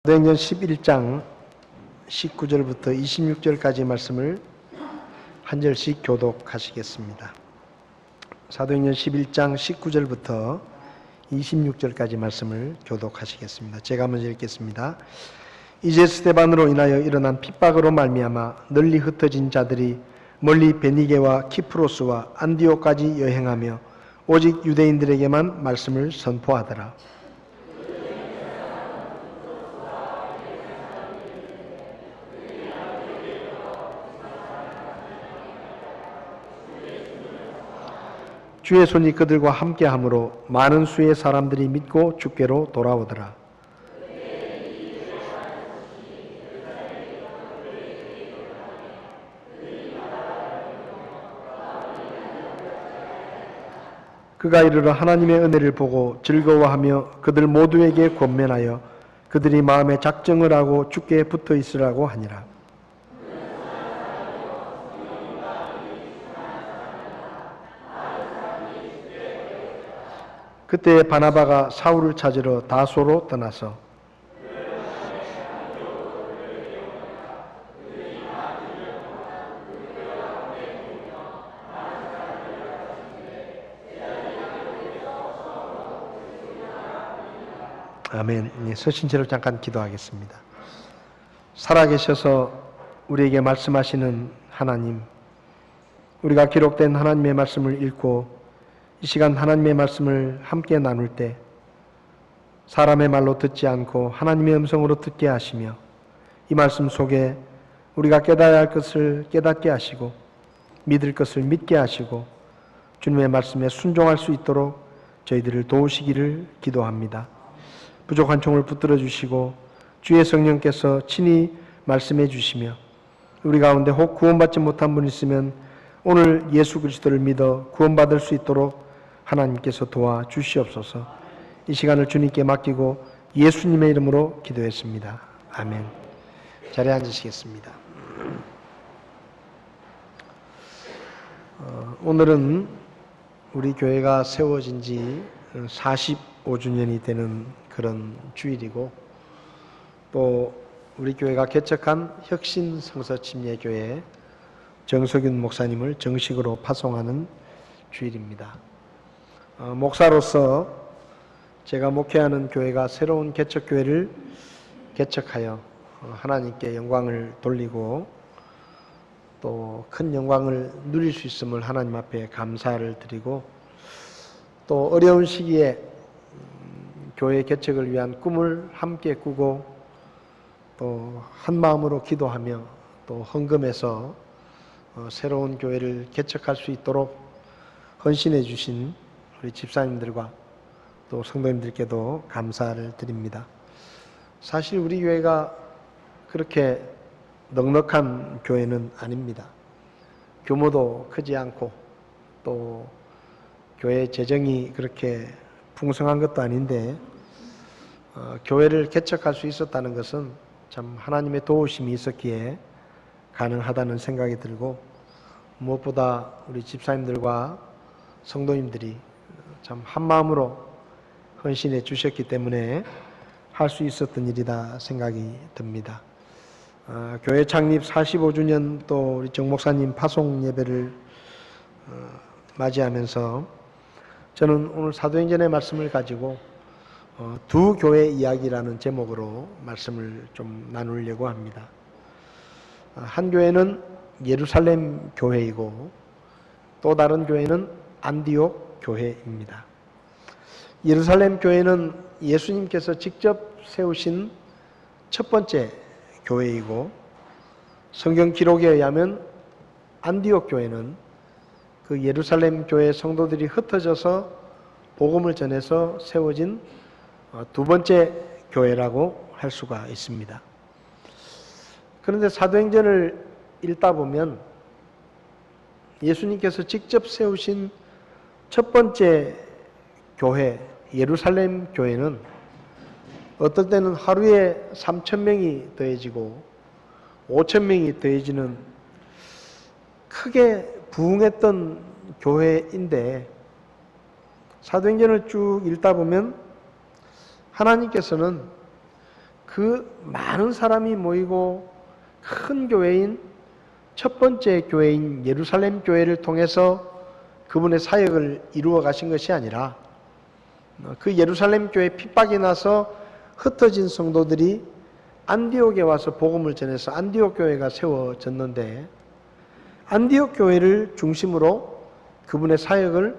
사도행전 11장 19절부터 26절까지 말씀을 한 절씩 교독하시겠습니다. 사도행전 11장 19절부터 26절까지 말씀을 교독하시겠습니다. 제가 먼저 읽겠습니다. 이제 스데반으로 인하여 일어난 핍박으로 말미암아 널리 흩어진 자들이 멀리 베니게와 키프로스와 안디옥까지 여행하며 오직 유대인들에게만 말씀을 선포하더라. 주의 손이 그들과 함께하므로 많은 수의 사람들이 믿고 주께로 돌아오더라. 그가 이르러 하나님의 은혜를 보고 즐거워하며 그들 모두에게 권면하여 그들이 마음에 작정을 하고 주께 붙어 있으라고 하니라. 그때 바나바가 사울을 찾으러 다소로 떠나서 아멘. 서신 채로 잠깐 기도하겠습니다. 살아계셔서 우리에게 말씀하시는 하나님, 우리가 기록된 하나님의 말씀을 읽고 이 시간 하나님의 말씀을 함께 나눌 때 사람의 말로 듣지 않고 하나님의 음성으로 듣게 하시며 이 말씀 속에 우리가 깨달아야 할 것을 깨닫게 하시고 믿을 것을 믿게 하시고 주님의 말씀에 순종할 수 있도록 저희들을 도우시기를 기도합니다. 부족한 총을 붙들어 주시고 주의 성령께서 친히 말씀해 주시며 우리 가운데 혹 구원받지 못한 분 있으면 오늘 예수 그리스도를 믿어 구원받을 수 있도록 하나님께서 도와주시옵소서. 이 시간을 주님께 맡기고 예수님의 이름으로 기도했습니다. 아멘. 자리에 앉으시겠습니다. 오늘은 우리 교회가 세워진 지 45주년이 되는 그런 주일이고 또 우리 교회가 개척한 혁신성서침례교회 정석윤 목사님을 정식으로 파송하는 주일입니다. 목사로서 제가 목회하는 교회가 새로운 개척교회를 개척하여 하나님께 영광을 돌리고 또 큰 영광을 누릴 수 있음을 하나님 앞에 감사를 드리고 또 어려운 시기에 교회 개척을 위한 꿈을 함께 꾸고 또 한마음으로 기도하며 또 헌금해서 새로운 교회를 개척할 수 있도록 헌신해 주신 우리 집사님들과 또 성도님들께도 감사를 드립니다. 사실 우리 교회가 그렇게 넉넉한 교회는 아닙니다. 규모도 크지 않고 또 교회 재정이 그렇게 풍성한 것도 아닌데 교회를 개척할 수 있었다는 것은 참 하나님의 도우심이 있었기에 가능하다는 생각이 들고 무엇보다 우리 집사님들과 성도님들이 참 한마음으로 헌신해 주셨기 때문에 할 수 있었던 일이다 생각이 듭니다. 교회 창립 45주년 또 우리 정 목사님 파송 예배를 맞이하면서 저는 오늘 사도행전의 말씀을 가지고 두 교회 이야기라는 제목으로 말씀을 좀 나누려고 합니다. 한 교회는 예루살렘 교회이고 또 다른 교회는 안디옥 교회입니다. 예루살렘 교회는 예수님께서 직접 세우신 첫 번째 교회이고 성경 기록에 의하면 안디옥 교회는 그 예루살렘 교회 성도들이 흩어져서 복음을 전해서 세워진 두 번째 교회라고 할 수가 있습니다. 그런데 사도행전을 읽다 보면 예수님께서 직접 세우신 첫 번째 교회 예루살렘 교회는 어떨 때는 하루에 3,000명이 더해지고 5,000명이 더해지는 크게 부흥했던 교회인데 사도행전을 쭉 읽다 보면 하나님께서는 그 많은 사람이 모이고 큰 교회인 첫 번째 교회인 예루살렘 교회를 통해서 그분의 사역을 이루어 가신 것이 아니라 그 예루살렘 교회 핍박이 나서 흩어진 성도들이 안디옥에 와서 복음을 전해서 안디옥 교회가 세워졌는데 안디옥 교회를 중심으로 그분의 사역을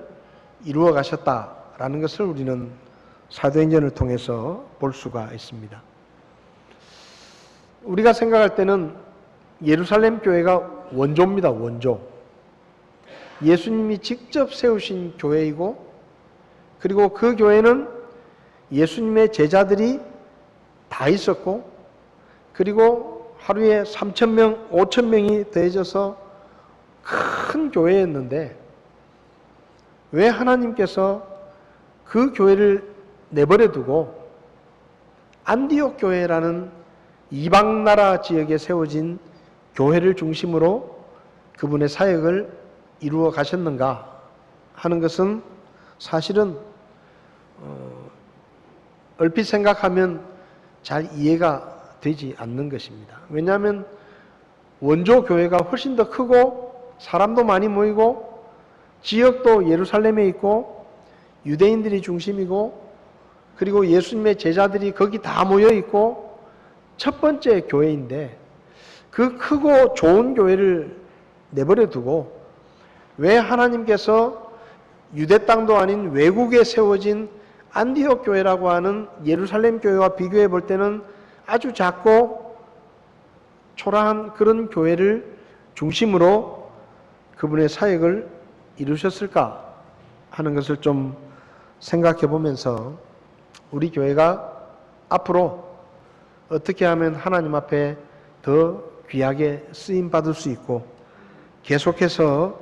이루어 가셨다라는 것을 우리는 사도행전을 통해서 볼 수가 있습니다. 우리가 생각할 때는 예루살렘 교회가 원조입니다. 원조. 예수님이 직접 세우신 교회이고 그리고 그 교회는 예수님의 제자들이 다 있었고 그리고 하루에 3,000명, 5,000명이 더해져서 큰 교회였는데 왜 하나님께서 그 교회를 내버려 두고 안디옥 교회라는 이방 나라 지역에 세워진 교회를 중심으로 그분의 사역을 이루어 가셨는가 하는 것은 사실은 얼핏 생각하면 잘 이해가 되지 않는 것입니다. 왜냐하면 원조 교회가 훨씬 더 크고 사람도 많이 모이고 지역도 예루살렘에 있고 유대인들이 중심이고 그리고 예수님의 제자들이 거기 다 모여 있고 첫 번째 교회인데 그 크고 좋은 교회를 내버려 두고 왜 하나님께서 유대 땅도 아닌 외국에 세워진 안디옥 교회라고 하는 예루살렘 교회와 비교해 볼 때는 아주 작고 초라한 그런 교회를 중심으로 그분의 사역을 이루셨을까 하는 것을 좀 생각해 보면서 우리 교회가 앞으로 어떻게 하면 하나님 앞에 더 귀하게 쓰임 받을 수 있고 계속해서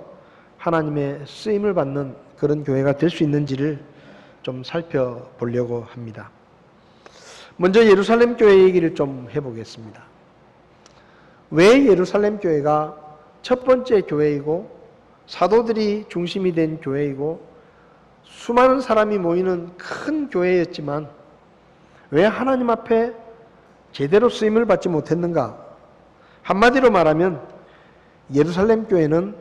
하나님의 쓰임을 받는 그런 교회가 될 수 있는지를 좀 살펴보려고 합니다. 먼저 예루살렘 교회 얘기를 좀 해보겠습니다. 왜 예루살렘 교회가 첫 번째 교회이고 사도들이 중심이 된 교회이고 수많은 사람이 모이는 큰 교회였지만 왜 하나님 앞에 제대로 쓰임을 받지 못했는가? 한마디로 말하면 예루살렘 교회는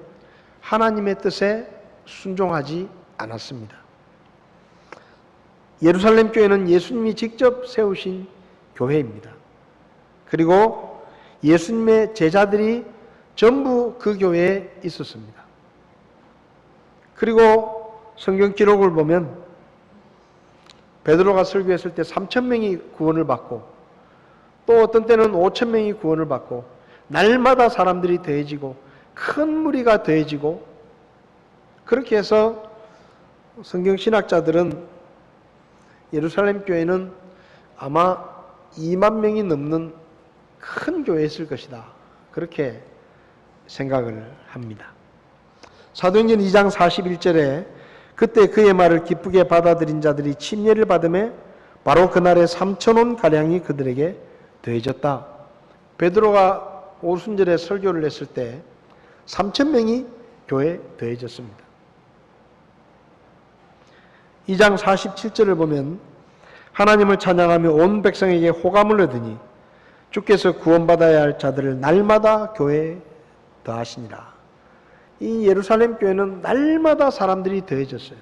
하나님의 뜻에 순종하지 않았습니다. 예루살렘 교회는 예수님이 직접 세우신 교회입니다. 그리고 예수님의 제자들이 전부 그 교회에 있었습니다. 그리고 성경 기록을 보면 베드로가 설교했을 때 3,000명이 구원을 받고 또 어떤 때는 5,000명이 구원을 받고 날마다 사람들이 더해지고 큰 무리가 더해지고 그렇게 해서 성경 신학자들은 예루살렘 교회는 아마 2만 명이 넘는 큰 교회였을 것이다. 그렇게 생각을 합니다. 사도행전 2장 41절에 그때 그의 말을 기쁘게 받아들인 자들이 침례를 받음에 바로 그날에 3,000원 가량이 그들에게 더해졌다. 베드로가 오순절에 설교를 했을 때 3,000명이 교회에 더해졌습니다. 2장 47절을 보면 하나님을 찬양하며 온 백성에게 호감을 얻으니 주께서 구원받아야 할 자들을 날마다 교회에 더하시니라. 이 예루살렘 교회는 날마다 사람들이 더해졌어요.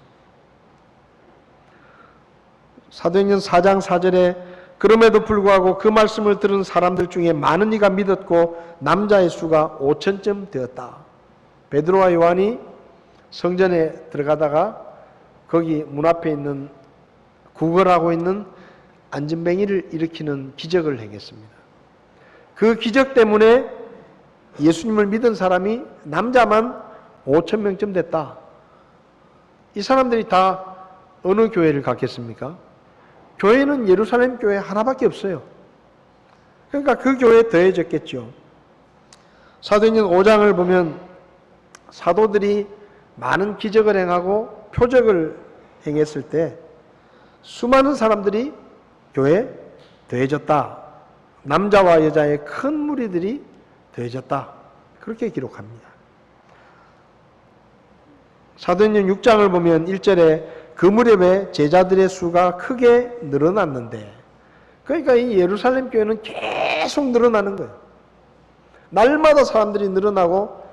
사도행전 4장 4절에 그럼에도 불구하고 그 말씀을 들은 사람들 중에 많은 이가 믿었고 남자의 수가 5,000쯤 되었다. 베드로와 요한이 성전에 들어가다가 거기 문 앞에 있는 구걸하고 있는 안전뱅이를 일으키는 기적을 행했습니다. 그 기적 때문에 예수님을 믿은 사람이 남자만 5,000명쯤 됐다. 이 사람들이 다 어느 교회를 갔겠습니까? 교회는 예루살렘 교회 하나밖에 없어요. 그러니까 그 교회에 더해졌겠죠. 사도행전 5장을 보면 사도들이 많은 기적을 행하고 표적을 행했을 때 수많은 사람들이 교회에 더해졌다. 남자와 여자의 큰 무리들이 더해졌다. 그렇게 기록합니다. 사도행전 6장을 보면 1절에 그 무렵에 제자들의 수가 크게 늘어났는데 그러니까 이 예루살렘 교회는 계속 늘어나는 거예요. 날마다 사람들이 늘어나고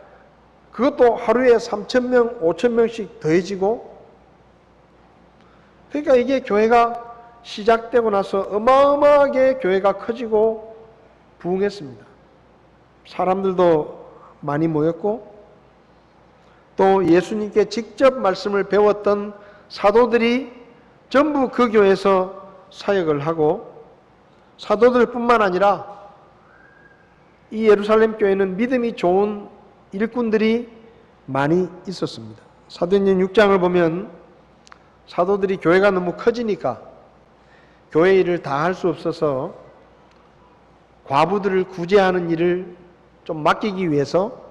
그것도 하루에 3,000명, 5,000명씩 더해지고, 그러니까 이게 교회가 시작되고 나서 어마어마하게 교회가 커지고 부흥했습니다. 사람들도 많이 모였고, 또 예수님께 직접 말씀을 배웠던 사도들이 전부 그 교회에서 사역을 하고, 사도들뿐만 아니라 이 예루살렘 교회는 믿음이 좋은 일꾼들이 많이 있었습니다. 사도행전 6장을 보면 사도들이 교회가 너무 커지니까 교회 일을 다 할 수 없어서 과부들을 구제하는 일을 좀 맡기기 위해서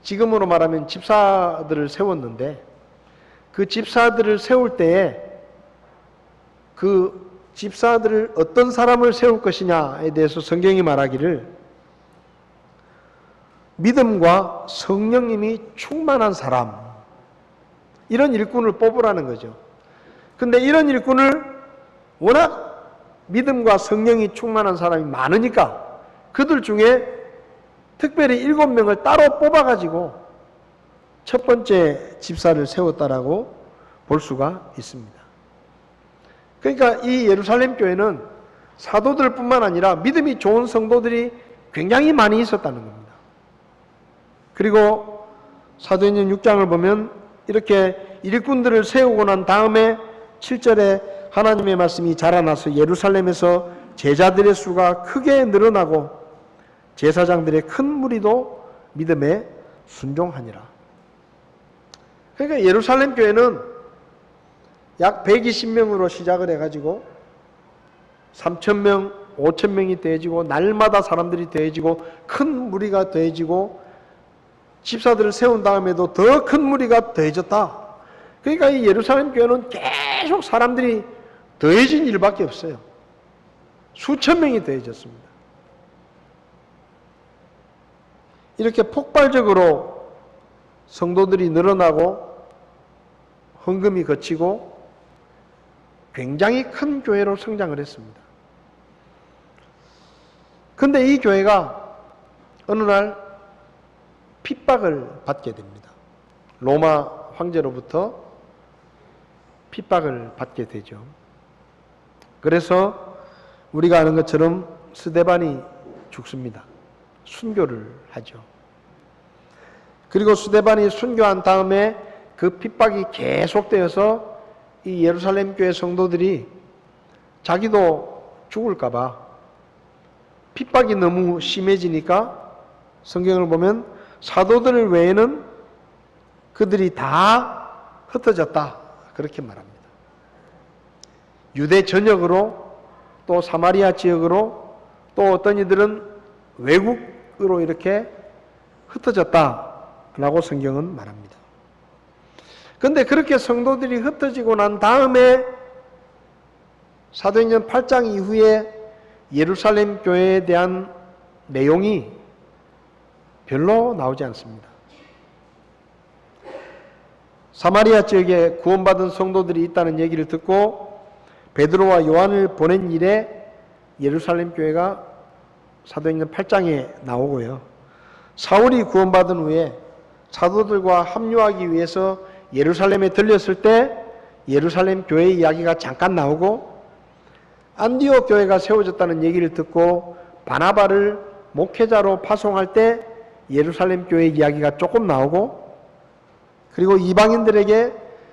지금으로 말하면 집사들을 세웠는데, 그 집사들을 세울 때에 그 집사들을 어떤 사람을 세울 것이냐에 대해서 성경이 말하기를 믿음과 성령님이 충만한 사람, 이런 일꾼을 뽑으라는 거죠. 근데 이런 일꾼을 워낙 믿음과 성령이 충만한 사람이 많으니까 그들 중에 특별히 7명을 따로 뽑아가지고 첫 번째 집사를 세웠다라고 볼 수가 있습니다. 그러니까 이 예루살렘 교회는 사도들뿐만 아니라 믿음이 좋은 성도들이 굉장히 많이 있었다는 겁니다. 그리고 사도행전 6장을 보면 이렇게 일꾼들을 세우고 난 다음에 7절에 하나님의 말씀이 자라나서 예루살렘에서 제자들의 수가 크게 늘어나고 제사장들의 큰 무리도 믿음에 순종하니라. 그러니까 예루살렘 교회는 약 120명으로 시작을 해가지고 3,000명, 5,000명이 더해지고 날마다 사람들이 더해지고 큰 무리가 더해지고 집사들을 세운 다음에도 더 큰 무리가 더해졌다. 그러니까 이 예루살렘 교회는 계속 사람들이 더해진 일밖에 없어요. 수천 명이 더해졌습니다. 이렇게 폭발적으로 성도들이 늘어나고 헌금이 거치고 굉장히 큰 교회로 성장을 했습니다. 그런데 이 교회가 어느 날 핍박을 받게 됩니다. 로마 황제로부터 핍박을 받게 되죠. 그래서 우리가 아는 것처럼 스데반이 죽습니다. 순교를 하죠. 그리고 스데반이 순교한 다음에 그 핍박이 계속되어서 이 예루살렘 교회 성도들이 자기도 죽을까봐 핍박이 너무 심해지니까 성경을 보면 사도들 외에는 그들이 다 흩어졌다, 그렇게 말합니다. 유대 전역으로 또 사마리아 지역으로 또 어떤 이들은 외국으로 이렇게 흩어졌다라고 성경은 말합니다. 그런데 그렇게 성도들이 흩어지고 난 다음에 사도행전 8장 이후에 예루살렘 교회에 대한 내용이 별로 나오지 않습니다. 사마리아 지역에 구원받은 성도들이 있다는 얘기를 듣고 베드로와 요한을 보낸 일에 예루살렘 교회가 사도행전 8장에 나오고요. 사울이 구원받은 후에 사도들과 합류하기 위해서 예루살렘에 들렸을 때 예루살렘 교회 이야기가 잠깐 나오고, 안디옥 교회가 세워졌다는 얘기를 듣고 바나바를 목회자로 파송할 때 예루살렘 교회 이야기가 조금 나오고, 그리고 이방인들에게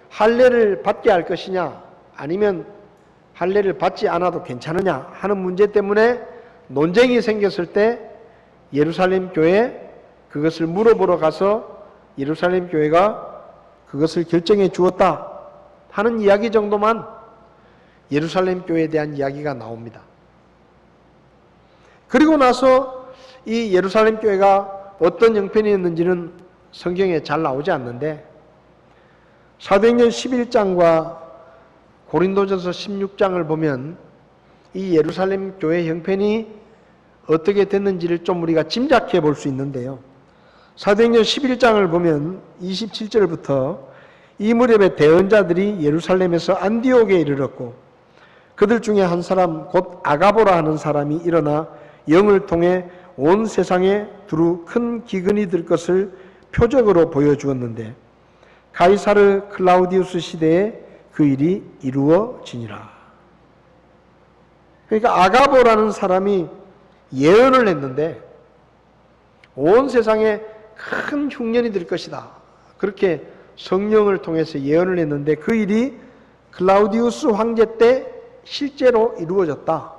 할례를 받게 할 것이냐 아니면 할례를 받지 않아도 괜찮으냐 하는 문제 때문에 논쟁이 생겼을 때 예루살렘 교회에 그것을 물어보러 가서 예루살렘 교회가 그것을 결정해 주었다 하는 이야기 정도만 예루살렘 교회에 대한 이야기가 나옵니다. 그리고 나서 이 예루살렘 교회가 어떤 형편이었는지는 성경에 잘 나오지 않는데, 사도행전 11장과 고린도전서 16장을 보면 이 예루살렘 교회 형편이 어떻게 됐는지를 좀 우리가 짐작해 볼 수 있는데요. 사도행전 11장을 보면 27절부터 이 무렵에 대언자들이 예루살렘에서 안디옥에 이르렀고 그들 중에 한 사람 곧 아가보라 하는 사람이 일어나 영을 통해 온 세상에 두루 큰 기근이 들 것을 표적으로 보여주었는데 가이사르 클라우디우스 시대에 그 일이 이루어지니라. 그러니까 아가보라는 사람이 예언을 했는데 온 세상에 큰 흉년이 들 것이다. 그렇게 성령을 통해서 예언을 했는데 그 일이 클라우디우스 황제 때 실제로 이루어졌다.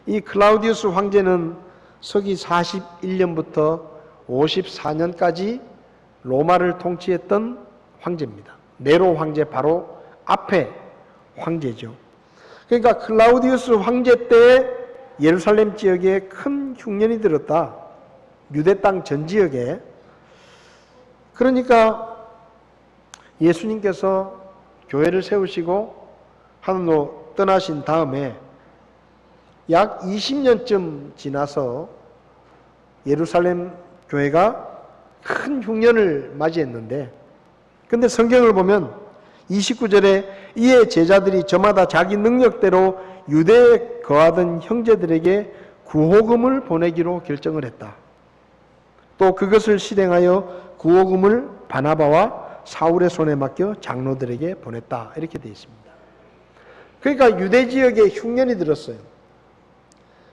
이 클라우디우스 황제는 서기 41년부터 54년까지 로마를 통치했던 황제입니다. 네로 황제 바로 앞에 황제죠. 그러니까 클라우디우스 황제 때 예루살렘 지역에 큰 흉년이 들었다. 유대 땅 전 지역에. 그러니까 예수님께서 교회를 세우시고 하늘로 떠나신 다음에 약 20년쯤 지나서 예루살렘 교회가 큰 흉년을 맞이했는데, 근데 성경을 보면 29절에 이에 제자들이 저마다 자기 능력대로 유대에 거하던 형제들에게 구호금을 보내기로 결정을 했다. 또 그것을 실행하여 구호금을 바나바와 사울의 손에 맡겨 장로들에게 보냈다. 이렇게 되어 있습니다. 그러니까 유대 지역에 흉년이 들었어요.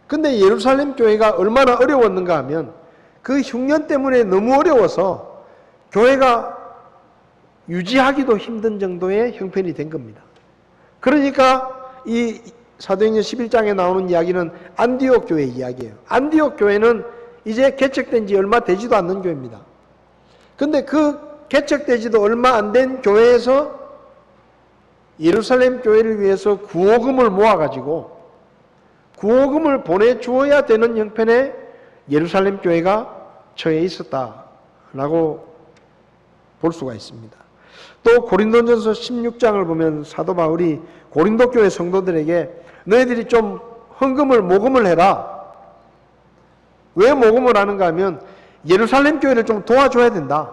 근데 예루살렘 교회가 얼마나 어려웠는가 하면 그 흉년 때문에 너무 어려워서 교회가 유지하기도 힘든 정도의 형편이 된 겁니다. 그러니까 이 사도행전 11장에 나오는 이야기는 안디옥 교회 이야기예요. 안디옥 교회는 이제 개척된 지 얼마 되지도 않는 교회입니다. 근데 그 개척되지도 얼마 안 된 교회에서 예루살렘 교회를 위해서 구호금을 모아가지고 구호금을 보내주어야 되는 형편에 예루살렘 교회가 처해 있었다라고 볼 수가 있습니다. 또 고린도전서 16장을 보면 사도 바울이 고린도 교회 성도들에게 너희들이 좀 헌금을 모금을 해라. 왜 모금을 하는가 하면 예루살렘 교회를 좀 도와줘야 된다.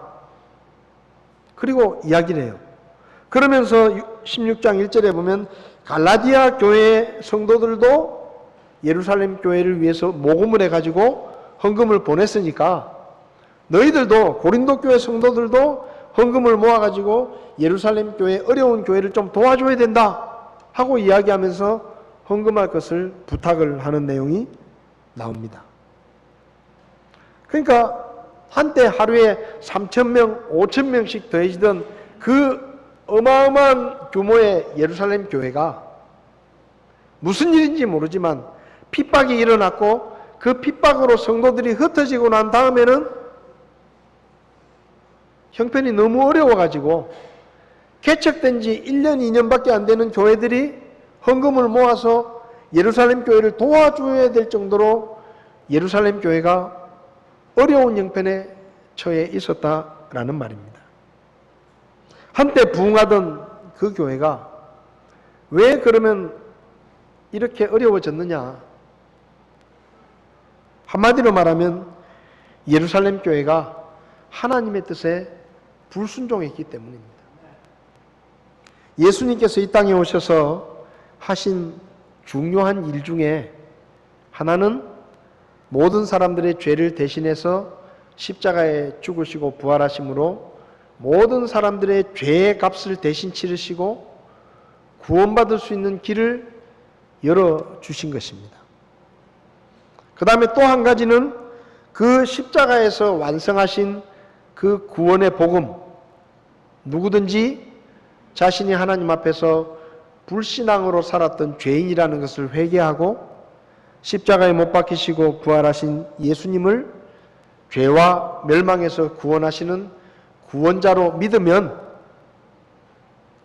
그리고 이야기를 해요. 그러면서 16장 1절에 보면 갈라디아 교회 성도들도 예루살렘 교회를 위해서 모금을 해가지고 헌금을 보냈으니까 너희들도 고린도 교회 성도들도 헌금을 모아가지고 예루살렘 교회 어려운 교회를 좀 도와줘야 된다 하고 이야기하면서 헌금할 것을 부탁을 하는 내용이 나옵니다. 그러니까 한때 하루에 3,000명, 5,000명씩 더해지던 그 어마어마한 규모의 예루살렘 교회가 무슨 일인지 모르지만 핍박이 일어났고 그 핍박으로 성도들이 흩어지고 난 다음에는 형편이 너무 어려워가지고 개척된 지 1년, 2년밖에 안 되는 교회들이 헌금을 모아서 예루살렘 교회를 도와줘야 될 정도로 예루살렘 교회가 어려운 형편에 처해 있었다라는 말입니다. 한때 부흥하던 그 교회가 왜 그러면 이렇게 어려워졌느냐? 한마디로 말하면 예루살렘 교회가 하나님의 뜻에 불순종했기 때문입니다. 예수님께서 이 땅에 오셔서 하신 중요한 일 중에 하나는 모든 사람들의 죄를 대신해서 십자가에 죽으시고 부활하심으로 모든 사람들의 죄의 값을 대신 치르시고 구원받을 수 있는 길을 열어주신 것입니다. 그 다음에 또 한 가지는 그 십자가에서 완성하신 그 구원의 복음, 누구든지 자신이 하나님 앞에서 불신앙으로 살았던 죄인이라는 것을 회개하고 십자가에 못 박히시고 부활하신 예수님을 죄와 멸망에서 구원하시는 구원자로 믿으면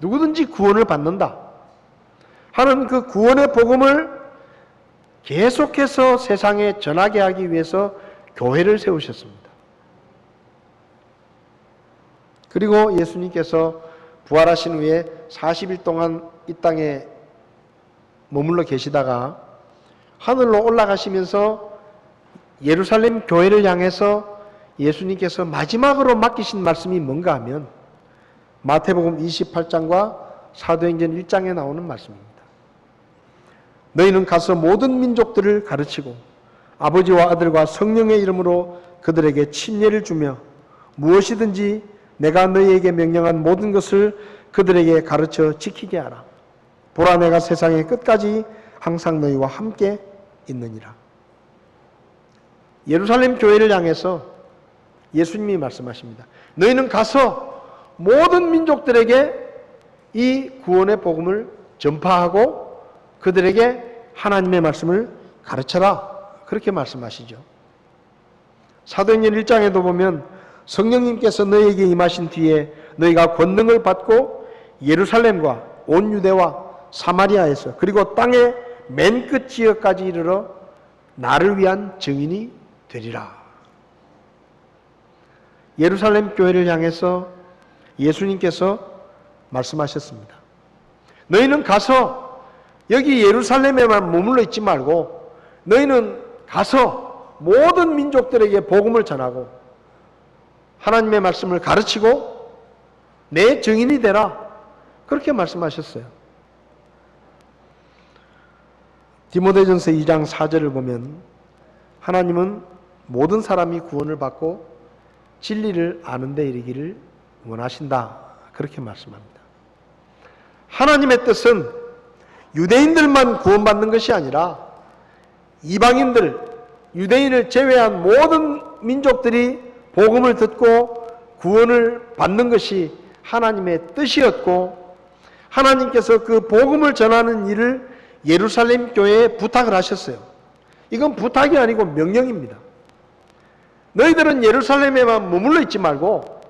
누구든지 구원을 받는다 하는 그 구원의 복음을 계속해서 세상에 전하게 하기 위해서 교회를 세우셨습니다. 그리고 예수님께서 부활하신 후에 40일 동안 이 땅에 머물러 계시다가 하늘로 올라가시면서 예루살렘 교회를 향해서 예수님께서 마지막으로 맡기신 말씀이 뭔가 하면 마태복음 28장과 사도행전 1장에 나오는 말씀입니다. 너희는 가서 모든 민족들을 가르치고 아버지와 아들과 성령의 이름으로 그들에게 침례를 주며 무엇이든지 내가 너희에게 명령한 모든 것을 그들에게 가르쳐 지키게 하라. 보라, 내가 세상의 끝까지 항상 너희와 함께 있느니라. 예루살렘 교회를 향해서 예수님이 말씀하십니다. 너희는 가서 모든 민족들에게 이 구원의 복음을 전파하고 그들에게 하나님의 말씀을 가르쳐라. 그렇게 말씀하시죠. 사도행전 1장에도 보면 성령님께서 너희에게 임하신 뒤에 너희가 권능을 받고 예루살렘과 온 유대와 사마리아에서 그리고 땅의 맨 끝 지역까지 이르러 나를 위한 증인이 되리라. 예루살렘 교회를 향해서 예수님께서 말씀하셨습니다. 너희는 가서 여기 예루살렘에만 머물러 있지 말고 너희는 가서 모든 민족들에게 복음을 전하고 하나님의 말씀을 가르치고 내 증인이 되라. 그렇게 말씀하셨어요. 디모데전서 2장 4절을 보면 하나님은 모든 사람이 구원을 받고 진리를 아는 데 이르기를 원하신다. 그렇게 말씀합니다. 하나님의 뜻은 유대인들만 구원받는 것이 아니라 이방인들, 유대인을 제외한 모든 민족들이 복음을 듣고 구원을 받는 것이 하나님의 뜻이었고 하나님께서 그 복음을 전하는 일을 예루살렘 교회에 부탁을 하셨어요. 이건 부탁이 아니고 명령입니다. 너희들은 예루살렘에만 머물러 있지 말고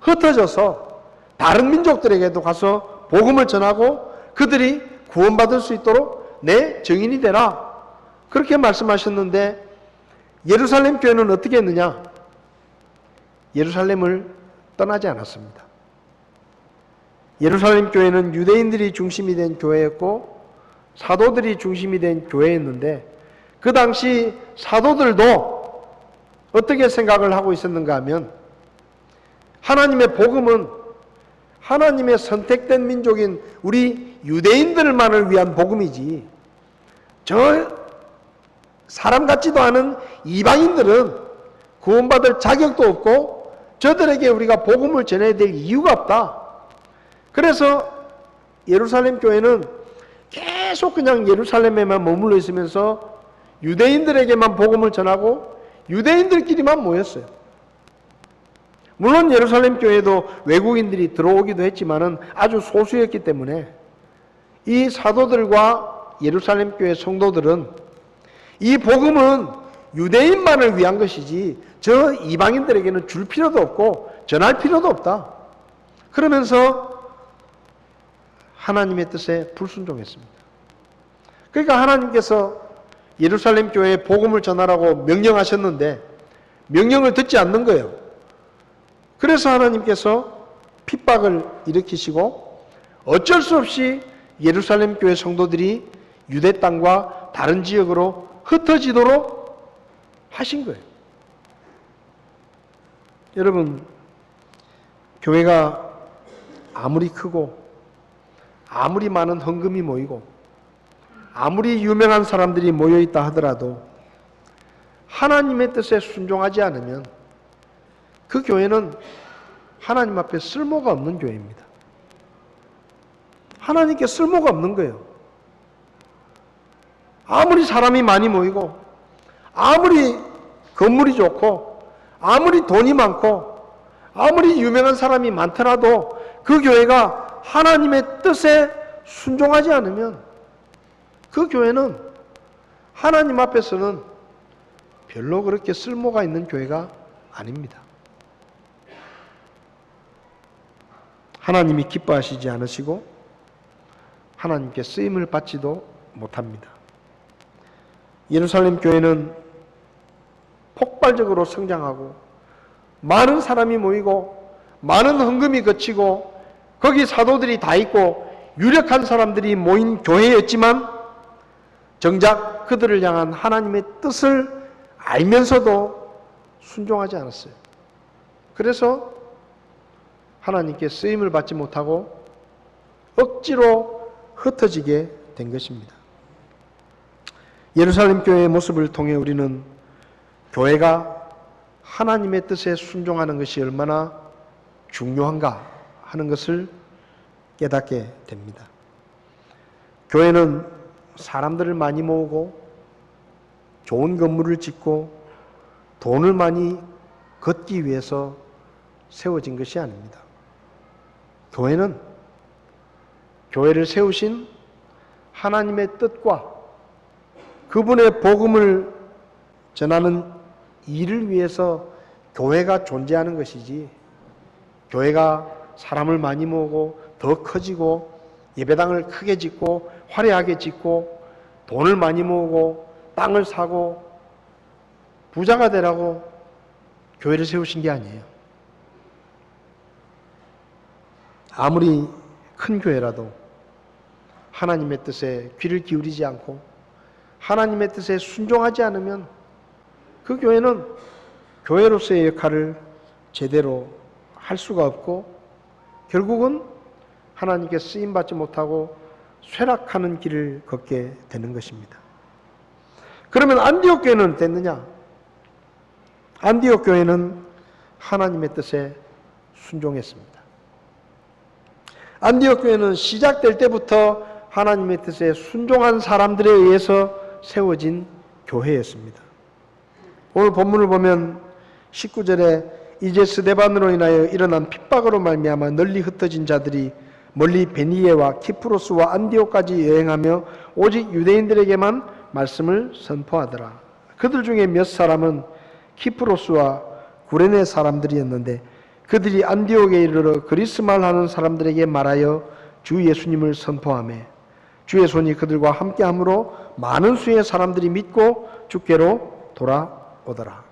흩어져서 다른 민족들에게도 가서 복음을 전하고 그들이 구원받을 수 있도록 내 증인이 되라. 그렇게 말씀하셨는데 예루살렘 교회는 어떻게 했느냐? 예루살렘을 떠나지 않았습니다. 예루살렘 교회는 유대인들이 중심이 된 교회였고 사도들이 중심이 된 교회였는데 그 당시 사도들도 어떻게 생각을 하고 있었는가 하면 하나님의 복음은 하나님의 선택된 민족인 우리 유대인들만을 위한 복음이지 저 사람 같지도 않은 이방인들은 구원받을 자격도 없고 저들에게 우리가 복음을 전해야 될 이유가 없다. 그래서 예루살렘 교회는 계속 그냥 예루살렘에만 머물러 있으면서 유대인들에게만 복음을 전하고 유대인들끼리만 모였어요. 물론 예루살렘 교회도 외국인들이 들어오기도 했지만은 아주 소수였기 때문에 이 사도들과 예루살렘 교회 성도들은 이 복음은 유대인만을 위한 것이지 저 이방인들에게는 줄 필요도 없고 전할 필요도 없다. 그러면서 하나님의 뜻에 불순종했습니다. 그러니까 하나님께서 예루살렘 교회에 복음을 전하라고 명령하셨는데 명령을 듣지 않는 거예요. 그래서 하나님께서 핍박을 일으키시고 어쩔 수 없이 예루살렘 교회 성도들이 유대 땅과 다른 지역으로 흩어지도록 하신 거예요. 여러분, 교회가 아무리 크고 아무리 많은 헌금이 모이고 아무리 유명한 사람들이 모여있다 하더라도 하나님의 뜻에 순종하지 않으면 그 교회는 하나님 앞에 쓸모가 없는 교회입니다. 하나님께 쓸모가 없는 거예요. 아무리 사람이 많이 모이고 아무리 건물이 좋고 아무리 돈이 많고 아무리 유명한 사람이 많더라도 그 교회가 하나님의 뜻에 순종하지 않으면 그 교회는 하나님 앞에서는 별로 그렇게 쓸모가 있는 교회가 아닙니다. 하나님이 기뻐하시지 않으시고 하나님께 쓰임을 받지도 못합니다. 예루살렘 교회는 폭발적으로 성장하고 많은 사람이 모이고 많은 헌금이 거치고 거기 사도들이 다 있고 유력한 사람들이 모인 교회였지만 정작 그들을 향한 하나님의 뜻을 알면서도 순종하지 않았어요. 그래서 하나님께 쓰임을 받지 못하고 억지로 흩어지게 된 것입니다. 예루살렘 교회의 모습을 통해 우리는 교회가 하나님의 뜻에 순종하는 것이 얼마나 중요한가 하는 것을 깨닫게 됩니다. 교회는 사람들을 많이 모으고 좋은 건물을 짓고 돈을 많이 걷기 위해서 세워진 것이 아닙니다. 교회는 교회를 세우신 하나님의 뜻과 그분의 복음을 전하는 일을 위해서 교회가 존재하는 것이지, 교회가 사람을 많이 모으고 더 커지고 예배당을 크게 짓고 화려하게 짓고 돈을 많이 모으고 땅을 사고 부자가 되라고 교회를 세우신 게 아니에요. 아무리 큰 교회라도 하나님의 뜻에 귀를 기울이지 않고 하나님의 뜻에 순종하지 않으면 그 교회는 교회로서의 역할을 제대로 할 수가 없고 결국은 하나님께 쓰임받지 못하고 쇠락하는 길을 걷게 되는 것입니다. 그러면 안디옥 교회는 됐느냐? 안디옥 교회는 하나님의 뜻에 순종했습니다. 안디옥 교회는 시작될 때부터 하나님의 뜻에 순종한 사람들에 의해서 세워진 교회였습니다. 오늘 본문을 보면 19절에 이제 스데반으로 인하여 일어난 핍박으로 말미암아 널리 흩어진 자들이 멀리 베니에와 키프로스와 안디옥까지 여행하며 오직 유대인들에게만 말씀을 선포하더라. 그들 중에 몇 사람은 키프로스와 구레네 사람들이었는데 그들이 안디옥에 이르러 그리스말 하는 사람들에게 말하여 주 예수님을 선포하며 주의 손이 그들과 함께함으로 많은 수의 사람들이 믿고 주께로 돌아오더라.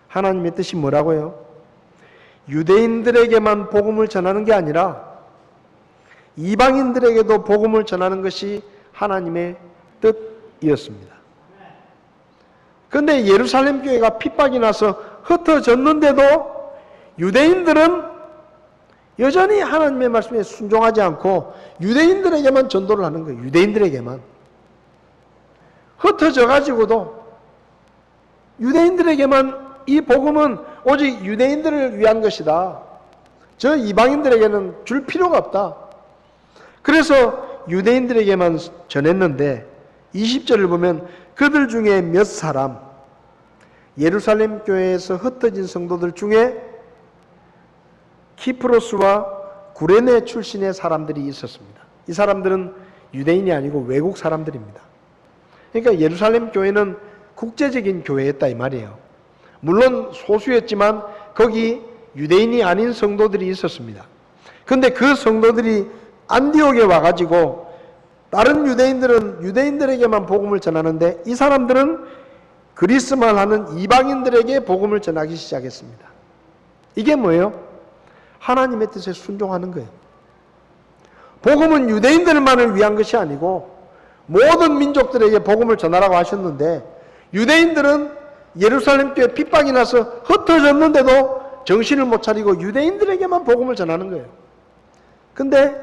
하나님의 뜻이 뭐라고요? 유대인들에게만 복음을 전하는 게 아니라 이방인들에게도 복음을 전하는 것이 하나님의 뜻이었습니다. 그런데 예루살렘 교회가 핍박이 나서 흩어졌는데도 유대인들은 여전히 하나님의 말씀에 순종하지 않고 유대인들에게만 전도를 하는 거예요. 유대인들에게만. 흩어져 가지고도 유대인들에게만 이 복음은 오직 유대인들을 위한 것이다. 저 이방인들에게는 줄 필요가 없다. 그래서 유대인들에게만 전했는데 20절을 보면 그들 중에 몇 사람, 예루살렘 교회에서 흩어진 성도들 중에 키프로스와 구레네 출신의 사람들이 있었습니다. 이 사람들은 유대인이 아니고 외국 사람들입니다. 그러니까 예루살렘 교회는 국제적인 교회였다 이 말이에요. 물론 소수였지만 거기 유대인이 아닌 성도들이 있었습니다. 그런데 그 성도들이 안디옥에 와가지고 다른 유대인들은 유대인들에게만 복음을 전하는데 이 사람들은 그리스말 하는 이방인들에게 복음을 전하기 시작했습니다. 이게 뭐예요? 하나님의 뜻에 순종하는 거예요. 복음은 유대인들만을 위한 것이 아니고 모든 민족들에게 복음을 전하라고 하셨는데 유대인들은 예루살렘 교회 핍박이 나서 흩어졌는데도 정신을 못 차리고 유대인들에게만 복음을 전하는 거예요. 근데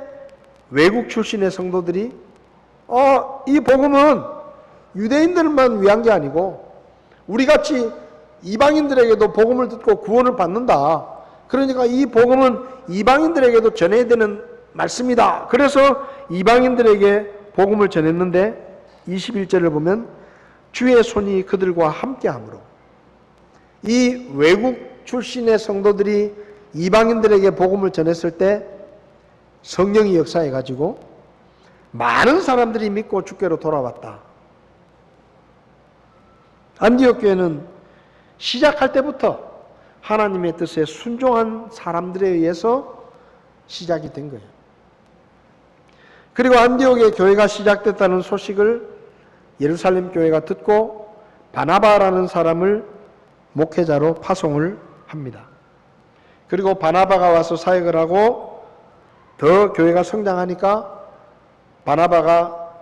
외국 출신의 성도들이 이 복음은 유대인들만 위한 게 아니고 우리같이 이방인들에게도 복음을 듣고 구원을 받는다. 그러니까 이 복음은 이방인들에게도 전해야 되는 말씀이다. 그래서 이방인들에게 복음을 전했는데 21절을 보면 주의 손이 그들과 함께함으로 이 외국 출신의 성도들이 이방인들에게 복음을 전했을 때 성령이 역사해가지고 많은 사람들이 믿고 주께로 돌아왔다. 안디옥 교회는 시작할 때부터 하나님의 뜻에 순종한 사람들에 의해서 시작이 된 거예요. 그리고 안디옥의 교회가 시작됐다는 소식을 예루살렘 교회가 듣고 바나바라는 사람을 목회자로 파송을 합니다. 그리고 바나바가 와서 사역을 하고 더 교회가 성장하니까 바나바가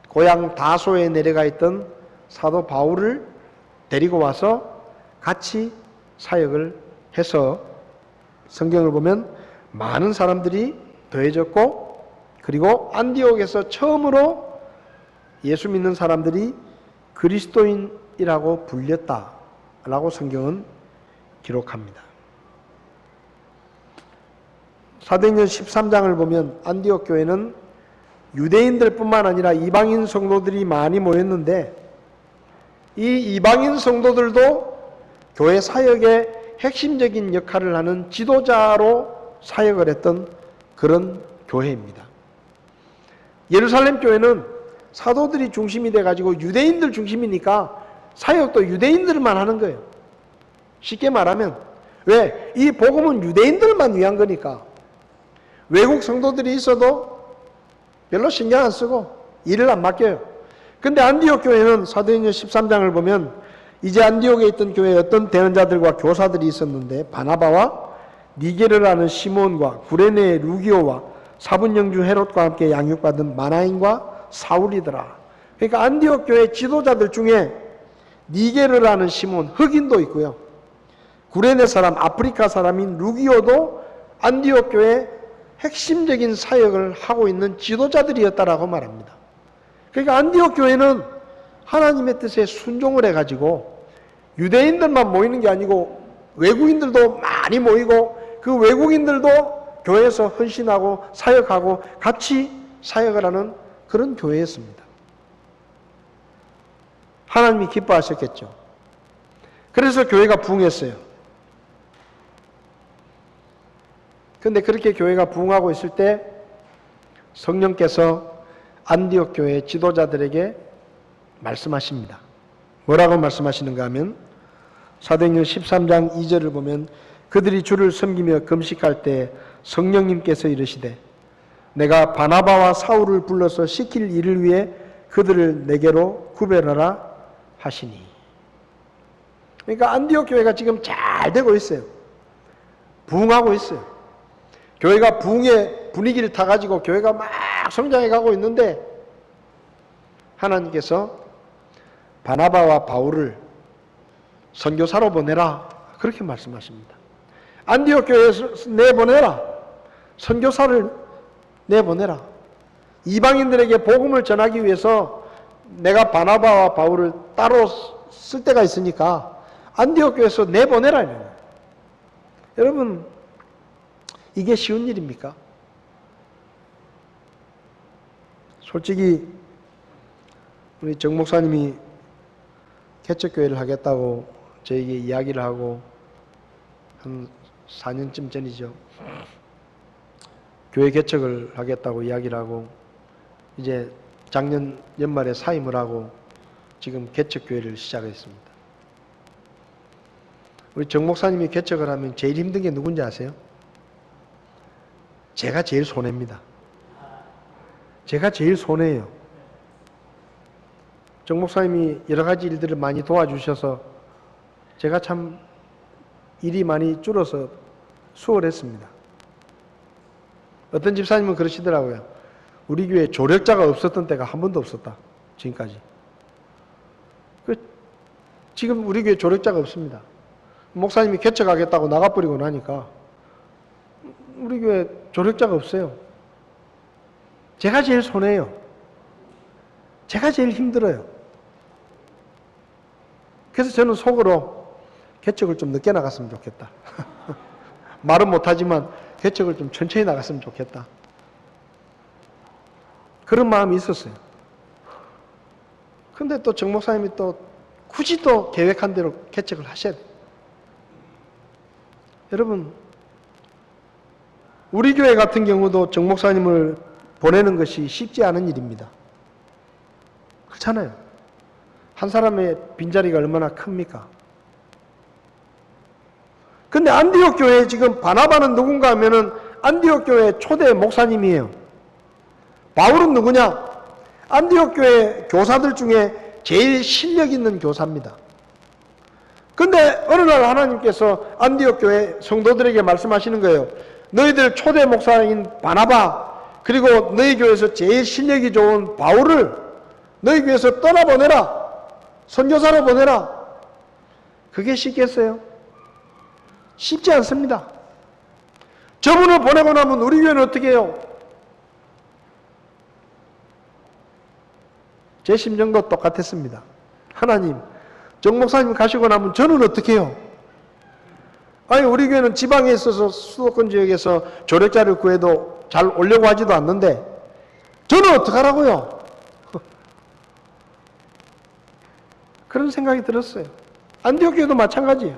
고향 다소에 내려가 있던 사도 바울을 데리고 와서 같이 사역을 해서 성경을 보면 많은 사람들이 더해졌고 그리고 안디옥에서 처음으로 예수 믿는 사람들이 그리스도인이라고 불렸다라고 성경은 기록합니다. 사도행전 13장을 보면 안디옥 교회는 유대인들뿐만 아니라 이방인 성도들이 많이 모였는데 이 이방인 성도들도 교회 사역의 핵심적인 역할을 하는 지도자로 사역을 했던 그런 교회입니다. 예루살렘 교회는 사도들이 중심이 돼가지고 유대인들 중심이니까 사역도 유대인들만 하는 거예요. 쉽게 말하면 왜? 이 복음은 유대인들만 위한 거니까 외국 성도들이 있어도 별로 신경 안 쓰고 일을 안 맡겨요. 근데 안디옥 교회는 사도행전 13장을 보면 이제 안디옥에 있던 교회에 어떤 대언자들과 교사들이 있었는데 바나바와 니게르라는 시몬과 구레네의 루기오와 사분영주 헤롯과 함께 양육받은 마나인과 사울이더라. 그러니까 안디옥 교회 지도자들 중에 니게르라는 시몬, 흑인도 있고요. 구레네 사람, 아프리카 사람인 루기오도 안디옥 교회 핵심적인 사역을 하고 있는 지도자들이었다라고 말합니다. 그러니까 안디옥 교회는 하나님의 뜻에 순종을 해가지고 유대인들만 모이는 게 아니고 외국인들도 많이 모이고 그 외국인들도 교회에서 헌신하고 사역하고 같이 사역을 하는 그런 교회였습니다. 하나님이 기뻐하셨겠죠. 그래서 교회가 부흥했어요. 그런데 그렇게 교회가 부흥하고 있을 때 성령께서 안디옥 교회 지도자들에게 말씀하십니다. 뭐라고 말씀하시는가 하면 사도행전 13장 2절을 보면 그들이 주를 섬기며 금식할 때 성령님께서 이르시되 내가 바나바와 사울을 불러서 시킬 일을 위해 그들을 내게로 구별하라 하시니. 그러니까 안디옥 교회가 지금 잘 되고 있어요. 부흥하고 있어요. 교회가 부흥의 분위기를 타가지고 교회가 막 성장해 가고 있는데 하나님께서 바나바와 바울을 선교사로 보내라 그렇게 말씀하십니다. 안디옥 교회에서 내보내라. 선교사를 내보내라. 이방인들에게 복음을 전하기 위해서 내가 바나바와 바울을 따로 쓸 때가 있으니까 안디옥 교회에서 내보내라. 여러분 이게 쉬운 일입니까? 솔직히 우리 정 목사님이 개척교회를 하겠다고 저에게 이야기를 하고 한 4년쯤 전이죠. 교회 개척을 하겠다고 이야기를 하고 이제 작년 연말에 사임을 하고 지금 개척교회를 시작했습니다. 우리 정 목사님이 개척을 하면 제일 힘든 게 누군지 아세요? 제가 제일 손해입니다. 제가 제일 손해예요. 정 목사님이 여러 가지 일들을 많이 도와주셔서 제가 참 일이 많이 줄어서 수월했습니다. 어떤 집사님은 그러시더라고요. 우리 교회에 조력자가 없었던 때가 한 번도 없었다. 지금까지. 지금 우리 교회에 조력자가 없습니다. 목사님이 개척하겠다고 나가버리고 나니까 우리 교회에 조력자가 없어요. 제가 제일 손해요. 제가 제일 힘들어요. 그래서 저는 속으로 개척을 좀 늦게 나갔으면 좋겠다. 말은 못하지만 개척을 좀 천천히 나갔으면 좋겠다. 그런 마음이 있었어요. 근데 또 정 목사님이 또 굳이 또 계획한 대로 개척을 하셔야 돼요. 여러분, 우리 교회 같은 경우도 정 목사님을 보내는 것이 쉽지 않은 일입니다. 그렇잖아요. 한 사람의 빈자리가 얼마나 큽니까? 근데 안디옥 교회에 지금 바나바는 누군가 하면은 안디옥 교회 초대 목사님이에요. 바울은 누구냐? 안디옥 교회 교사들 중에 제일 실력 있는 교사입니다. 근데 어느 날 하나님께서 안디옥 교회 성도들에게 말씀하시는 거예요. 너희들 초대 목사인 바나바 그리고 너희 교회에서 제일 실력이 좋은 바울을 너희 교회에서 떠나보내라. 선교사로 보내라. 그게 쉽겠어요? 쉽지 않습니다. 저분을 보내고 나면 우리 교회는 어떻게 해요? 제 심정도 똑같았습니다. 하나님, 정 목사님 가시고 나면 저는 어떻게 해요? 아니, 우리 교회는 지방에 있어서 수도권 지역에서 조력자를 구해도 잘 오려고 하지도 않는데 저는 어떡하라고요? 그런 생각이 들었어요. 안디옥 교회도 마찬가지예요.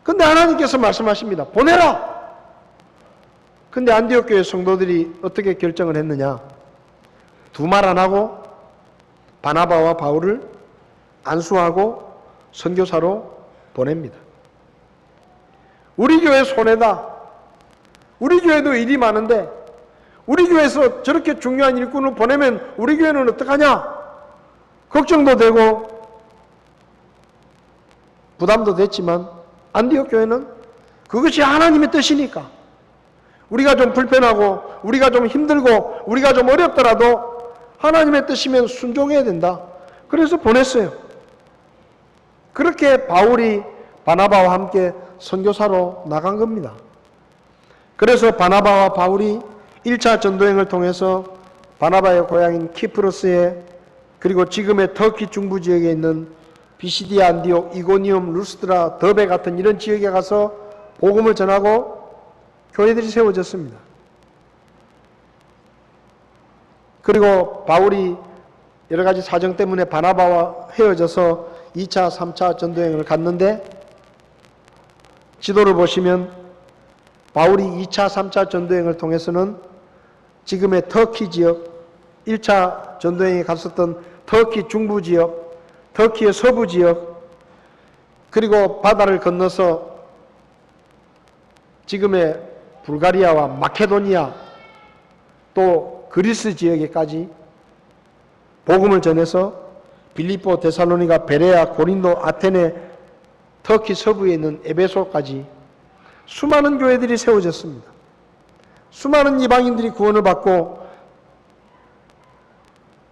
근데 하나님께서 말씀하십니다. 보내라! 근데 안디옥 교회 성도들이 어떻게 결정을 했느냐? 두 말 안 하고 바나바와 바울을 안수하고 선교사로 보냅니다. 우리 교회 손해다. 우리 교회도 일이 많은데 우리 교회에서 저렇게 중요한 일꾼을 보내면 우리 교회는 어떡하냐? 걱정도 되고 부담도 됐지만 안디옥 교회는 그것이 하나님의 뜻이니까 우리가 좀 불편하고 우리가 좀 힘들고 우리가 좀 어렵더라도 하나님의 뜻이면 순종해야 된다. 그래서 보냈어요. 그렇게 바울이 바나바와 함께 선교사로 나간 겁니다. 그래서 바나바와 바울이 1차 전도행을 통해서 바나바의 고향인 키프로스에 그리고 지금의 터키 중부 지역에 있는 비시디아, 안디옥, 이고니움, 루스드라, 더베 같은 이런 지역에 가서 복음을 전하고 교회들이 세워졌습니다. 그리고 바울이 여러 가지 사정 때문에 바나바와 헤어져서 2차, 3차 전도행을 갔는데 지도를 보시면 바울이 2차, 3차 전도행을 통해서는 지금의 터키 지역, 1차 전도행에 갔었던 터키 중부 지역, 터키의 서부 지역, 그리고 바다를 건너서 지금의 불가리아와 마케도니아 또 그리스 지역에까지 복음을 전해서 빌립보, 데살로니가, 베레아, 고린도, 아테네, 터키 서부에 있는 에베소까지 수많은 교회들이 세워졌습니다. 수많은 이방인들이 구원을 받고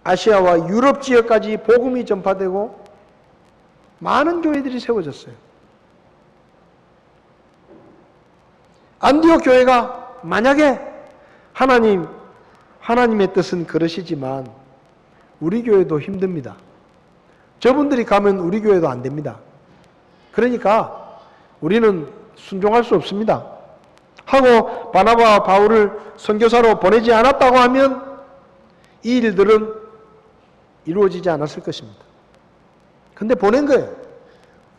아시아와 유럽 지역까지 복음이 전파되고 많은 교회들이 세워졌어요. 안디옥 교회가 만약에 하나님의 뜻은 그러시지만 우리 교회도 힘듭니다. 저분들이 가면 우리 교회도 안 됩니다. 그러니까 우리는 순종할 수 없습니다. 하고 바나바와 바울을 선교사로 보내지 않았다고 하면 이 일들은 이루어지지 않았을 것입니다. 근데 보낸 거예요.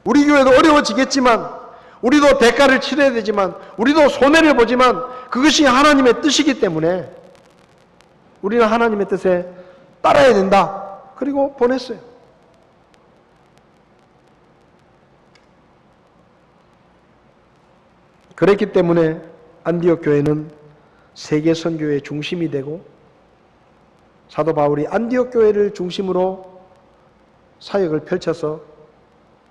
우리 교회도 어려워지겠지만 우리도 대가를 치러야 되지만 우리도 손해를 보지만 그것이 하나님의 뜻이기 때문에 우리는 하나님의 뜻에 따라야 된다. 그리고 보냈어요. 그랬기 때문에 안디옥 교회는 세계 선교의 중심이 되고 사도 바울이 안디옥 교회를 중심으로 사역을 펼쳐서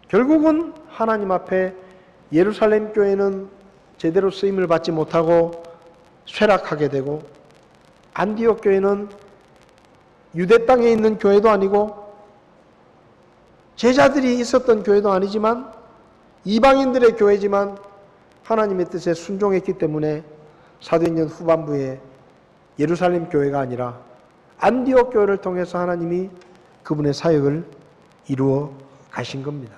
결국은 하나님 앞에 예루살렘 교회는 제대로 쓰임을 받지 못하고 쇠락하게 되고 안디옥 교회는 유대 땅에 있는 교회도 아니고 제자들이 있었던 교회도 아니지만 이방인들의 교회지만 하나님의 뜻에 순종했기 때문에 사도행전 후반부에 예루살렘 교회가 아니라 안디옥 교회를 통해서 하나님이 그분의 사역을 이루어 가신 겁니다.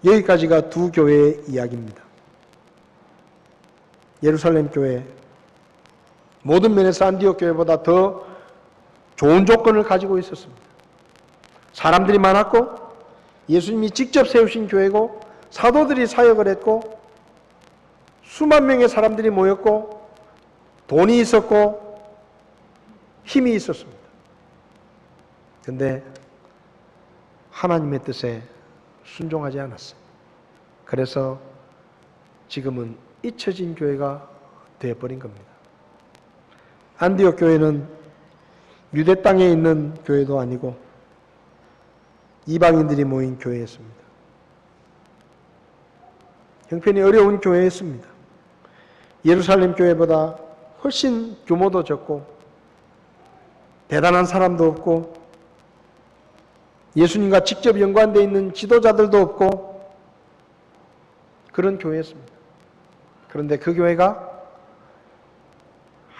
여기까지가 두 교회의 이야기입니다. 예루살렘 교회, 모든 면에서 안디옥 교회보다 더 좋은 조건을 가지고 있었습니다. 사람들이 많았고 예수님이 직접 세우신 교회고 사도들이 사역을 했고 수만 명의 사람들이 모였고 돈이 있었고 힘이 있었습니다. 그런데 하나님의 뜻에 순종하지 않았어요. 그래서 지금은 잊혀진 교회가 되어버린 겁니다. 안디옥 교회는 유대 땅에 있는 교회도 아니고 이방인들이 모인 교회였습니다. 형편이 어려운 교회였습니다. 예루살렘 교회보다 훨씬 규모도 적고 대단한 사람도 없고 예수님과 직접 연관되어 있는 지도자들도 없고 그런 교회였습니다. 그런데 그 교회가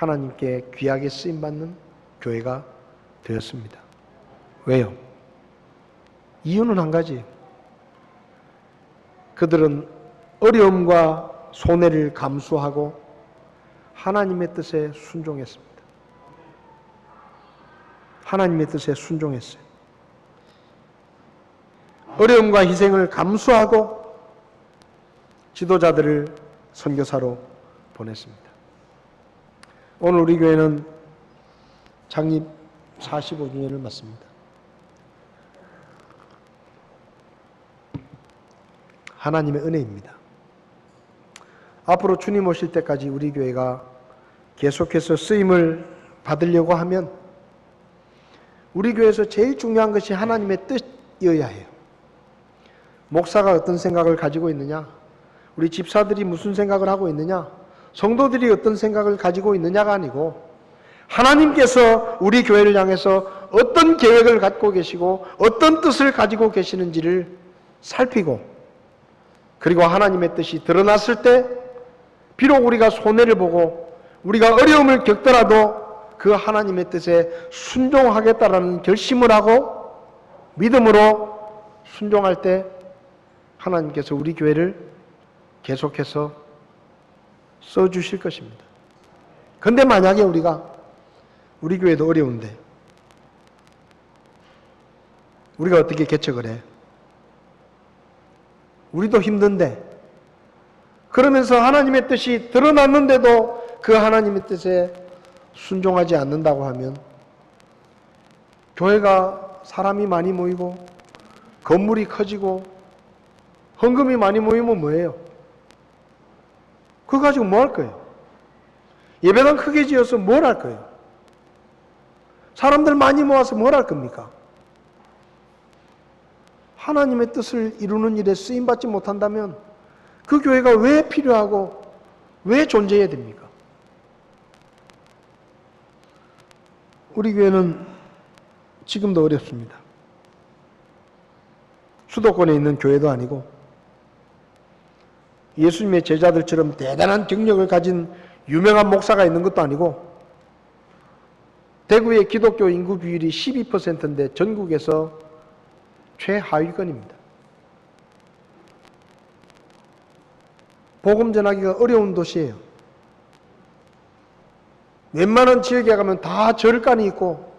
하나님께 귀하게 쓰임받는 교회가 되었습니다. 왜요? 이유는 한 가지. 그들은 어려움과 손해를 감수하고 하나님의 뜻에 순종했습니다. 하나님의 뜻에 순종했어요. 어려움과 희생을 감수하고 지도자들을 선교사로 보냈습니다. 오늘 우리 교회는 창립 45주년을 맞습니다. 하나님의 은혜입니다. 앞으로 주님 오실 때까지 우리 교회가 계속해서 쓰임을 받으려고 하면 우리 교회에서 제일 중요한 것이 하나님의 뜻이어야 해요. 목사가 어떤 생각을 가지고 있느냐, 우리 집사들이 무슨 생각을 하고 있느냐, 성도들이 어떤 생각을 가지고 있느냐가 아니고 하나님께서 우리 교회를 향해서 어떤 계획을 갖고 계시고 어떤 뜻을 가지고 계시는지를 살피고, 그리고 하나님의 뜻이 드러났을 때 비록 우리가 손해를 보고 우리가 어려움을 겪더라도 그 하나님의 뜻에 순종하겠다라는 결심을 하고 믿음으로 순종할 때 하나님께서 우리 교회를 계속해서 써주실 것입니다. 그런데 만약에 우리 교회도 어려운데 우리가 어떻게 개척을 해? 우리도 힘든데 그러면서 하나님의 뜻이 드러났는데도 그 하나님의 뜻에 순종하지 않는다고 하면 교회가 사람이 많이 모이고 건물이 커지고 헌금이 많이 모이면 뭐예요? 그거 가지고 뭐 할 거예요? 예배당 크게 지어서 뭘 할 거예요? 사람들 많이 모아서 뭘 할 겁니까? 하나님의 뜻을 이루는 일에 쓰임받지 못한다면 그 교회가 왜 필요하고 왜 존재해야 됩니까? 우리 교회는 지금도 어렵습니다. 수도권에 있는 교회도 아니고 예수님의 제자들처럼 대단한 경력을 가진 유명한 목사가 있는 것도 아니고 대구의 기독교 인구 비율이 12%인데 전국에서 최하위권입니다. 복음 전하기가 어려운 도시예요. 웬만한 지역에 가면 다 절간이 있고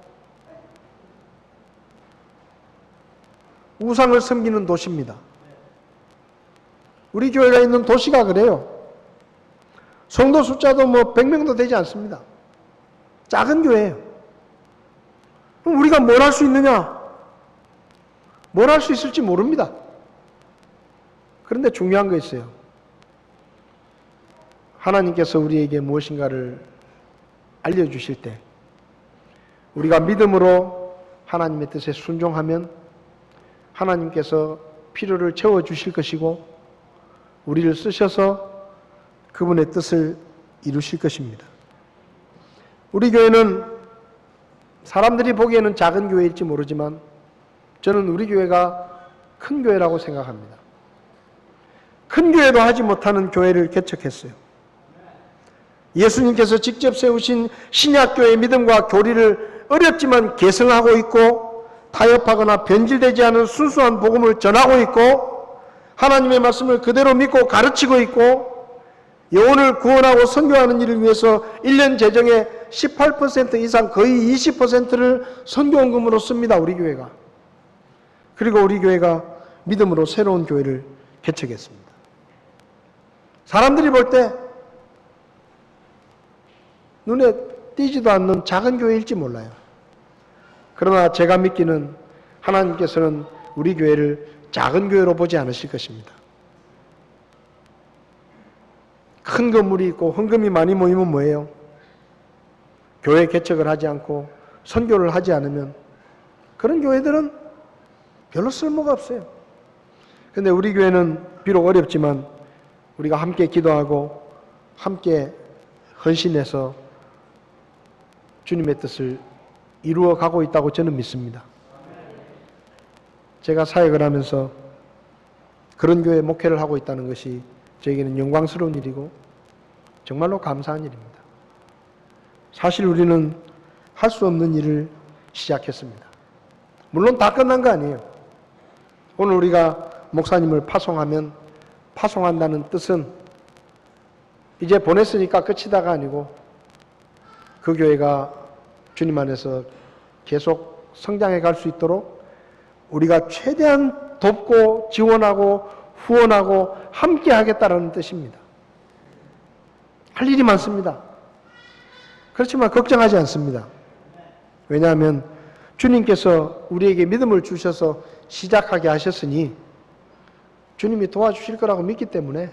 우상을 섬기는 도시입니다. 우리 교회가 있는 도시가 그래요. 성도 숫자도 100명도 되지 않습니다. 작은 교회예요. 그럼 우리가 뭘 할 수 있느냐? 뭘 할 수 있을지 모릅니다. 그런데 중요한 거 있어요. 하나님께서 우리에게 무엇인가를 알려주실 때 우리가 믿음으로 하나님의 뜻에 순종하면 하나님께서 필요를 채워주실 것이고 우리를 쓰셔서 그분의 뜻을 이루실 것입니다. 우리 교회는 사람들이 보기에는 작은 교회일지 모르지만 저는 우리 교회가 큰 교회라고 생각합니다. 큰 교회도 하지 못하는 교회를 개척했어요. 예수님께서 직접 세우신 신약교회의 믿음과 교리를 어렵지만 계승하고 있고 타협하거나 변질되지 않은 순수한 복음을 전하고 있고 하나님의 말씀을 그대로 믿고 가르치고 있고 영혼을 구원하고 선교하는 일을 위해서 1년 재정의 18% 이상 거의 20%를 선교헌금으로 씁니다. 우리 교회가. 그리고 우리 교회가 믿음으로 새로운 교회를 개척했습니다. 사람들이 볼 때 눈에 띄지도 않는 작은 교회일지 몰라요. 그러나 제가 믿기는 하나님께서는 우리 교회를 작은 교회로 보지 않으실 것입니다. 큰 건물이 있고 헌금이 많이 모이면 뭐예요? 교회 개척을 하지 않고 선교를 하지 않으면 그런 교회들은 별로 쓸모가 없어요. 그런데 우리 교회는 비록 어렵지만 우리가 함께 기도하고 함께 헌신해서 주님의 뜻을 이루어 가고 있다고 저는 믿습니다. 제가 사역을 하면서 그런 교회 목회를 하고 있다는 것이 저에게는 영광스러운 일이고 정말로 감사한 일입니다. 사실 우리는 할 수 없는 일을 시작했습니다. 물론 다 끝난 거 아니에요. 오늘 우리가 목사님을 파송하면 파송한다는 뜻은 이제 보냈으니까 끝이다가 아니고 그 교회가 주님 안에서 계속 성장해 갈 수 있도록 우리가 최대한 돕고 지원하고 후원하고 함께 하겠다라는 뜻입니다. 할 일이 많습니다. 그렇지만 걱정하지 않습니다. 왜냐하면 주님께서 우리에게 믿음을 주셔서 시작하게 하셨으니 주님이 도와주실 거라고 믿기 때문에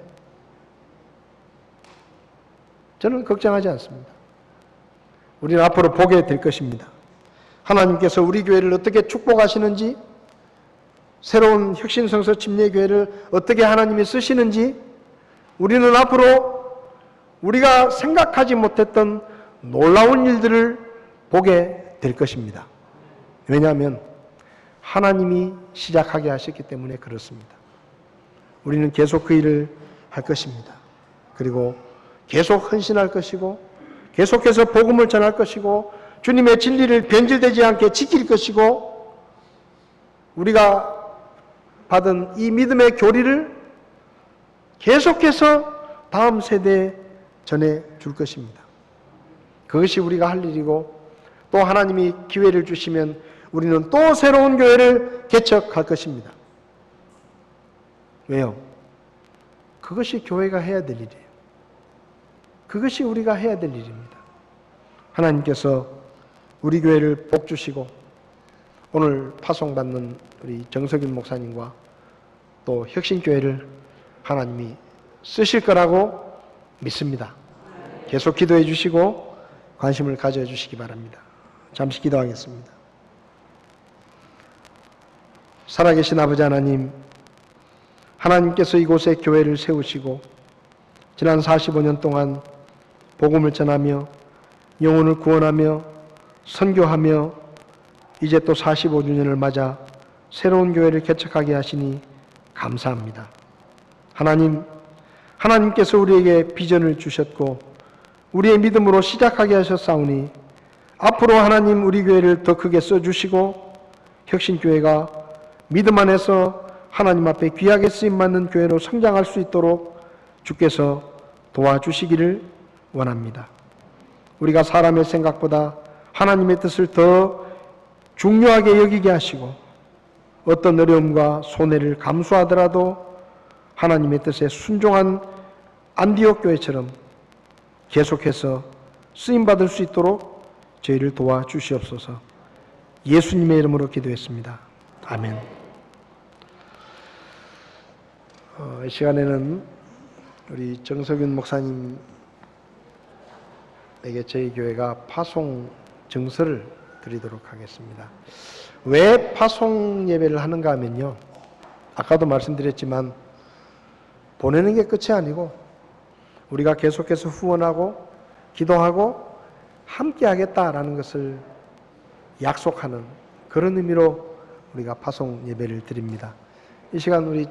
저는 걱정하지 않습니다. 우리는 앞으로 보게 될 것입니다. 하나님께서 우리 교회를 어떻게 축복하시는지, 새로운 혁신성서 침례교회를 어떻게 하나님이 쓰시는지 우리는 앞으로 우리가 생각하지 못했던 놀라운 일들을 보게 될 것입니다. 왜냐하면 하나님이 시작하게 하셨기 때문에 그렇습니다. 우리는 계속 그 일을 할 것입니다. 그리고 계속 헌신할 것이고 계속해서 복음을 전할 것이고 주님의 진리를 변질되지 않게 지킬 것이고 우리가 받은 이 믿음의 교리를 계속해서 다음 세대에 전해줄 것입니다. 그것이 우리가 할 일이고 또 하나님이 기회를 주시면 우리는 또 새로운 교회를 개척할 것입니다. 왜요? 그것이 교회가 해야 될 일이에요. 그것이 우리가 해야 될 일입니다. 하나님께서 우리 교회를 복 주시고 오늘 파송받는 우리 정석윤 목사님과 또 혁신교회를 하나님이 쓰실 거라고 믿습니다. 계속 기도해 주시고 관심을 가져 주시기 바랍니다. 잠시 기도하겠습니다. 살아계신 아버지 하나님, 하나님께서 이곳에 교회를 세우시고 지난 45년 동안 복음을 전하며 영혼을 구원하며 선교하며 이제 또 45주년을 맞아 새로운 교회를 개척하게 하시니 감사합니다. 하나님께서 우리에게 비전을 주셨고 우리의 믿음으로 시작하게 하셨사오니 앞으로 하나님 우리 교회를 더 크게 써주시고 혁신교회가 믿음 안에서 하나님 앞에 귀하게 쓰임받는 교회로 성장할 수 있도록 주께서 도와주시기를 원합니다. 우리가 사람의 생각보다 하나님의 뜻을 더 중요하게 여기게 하시고 어떤 어려움과 손해를 감수하더라도 하나님의 뜻에 순종한 안디옥 교회처럼 계속해서 쓰임받을 수 있도록 저희를 도와주시옵소서. 예수님의 이름으로 기도했습니다. 아멘. 이 시간에는 우리 정석윤 목사님에게 저희 교회가 파송 증서를 드리도록 하겠습니다. 왜 파송 예배를 하는가 하면요, 아까도 말씀드렸지만 보내는 게 끝이 아니고 우리가 계속해서 후원하고 기도하고 함께 하겠다라는 것을 약속하는 그런 의미로 우리가 파송 예배를 드립니다. 이 시간 우리